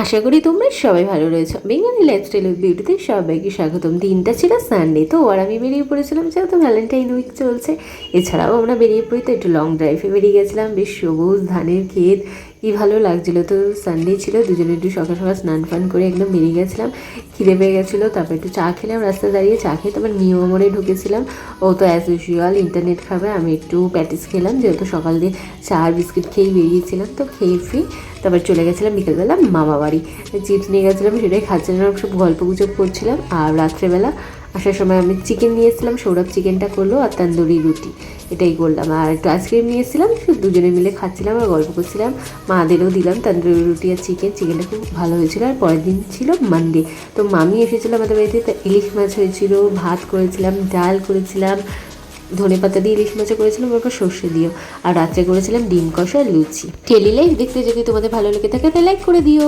আশা করি তোমরা সবাই ভালো রয়েছো। বেঙ্গলি লাইফস্টাইল উইথ বিউটিতে সবাইকে স্বাগতম। দিনটা ছিল সানডে, তো আর আমি বেরিয়ে পড়েছিলাম, যেহেতু ভ্যালেন্টাইন উইক চলছে। এছাড়াও আমরা বেরিয়ে পড়ি, তো একটু লং ড্রাইভে বেরিয়ে গেছিলাম। বেশ সবুজ ধানের ক্ষেত, কী ভালো লাগছিলো। তো সানডে ছিল, দুজনে একটু সকাল সকাল স্নান ফান করে একদম বেরিয়ে গেছিলাম। খিদে পেয়ে গেছিলো, তারপর একটু চা খেলাম রাস্তায় দাঁড়িয়ে। চা খেয়ে তারপর নিউ মোড়ে ঢুকেছিলাম। ও তো অ্যাজ ইউজুয়াল ইন্টারনেট খাবে, আমি একটু প্যাটিস খেলাম, যেহেতু সকাল দিয়ে চা আর বিস্কিট খেয়েই বেরিয়েছিলাম। তো খেয়ে ফি তারপর চলে গেছিলাম বিকেলবেলা মামা বাড়ি। চিপস নিয়ে গেছিলাম, সেটাই খাচ্ছিলাম, সব গল্প গুজব করছিলাম। আর রাত্রেবেলা আসার সময় আমি চিকেন নিয়ে এসেছিলাম, সৌরভ চিকেনটা করলো, আর তন্দুরি রুটি এটাই করলাম। আর একটু আইসক্রিম নিয়ে এসেছিলাম, দুজনে মিলে খাচ্ছিলাম আর গল্প করছিলাম। মাদেরও দিলাম তন্দুরি রুটি আর চিকেনটা খুব ভালো হয়েছিল। আর পরের দিন ছিল মানডে, তো মামি এসেছিলো আমাদের বাড়িতে। তো ইলিশ মাছ হয়েছিল, ভাত করেছিলাম, ডাল করেছিলাম, ধনেপাতা দিয়ে ইলিশ মাছও করেছিলাম, ওরকম সর্ষে দিও। আর রাত্রে করেছিলাম ডিম কষা আর লুচি। ডেলি লাইফ দেখতে যদি তোমাদের ভালো লেগে থাকে তাহলে লাইক করে দিও।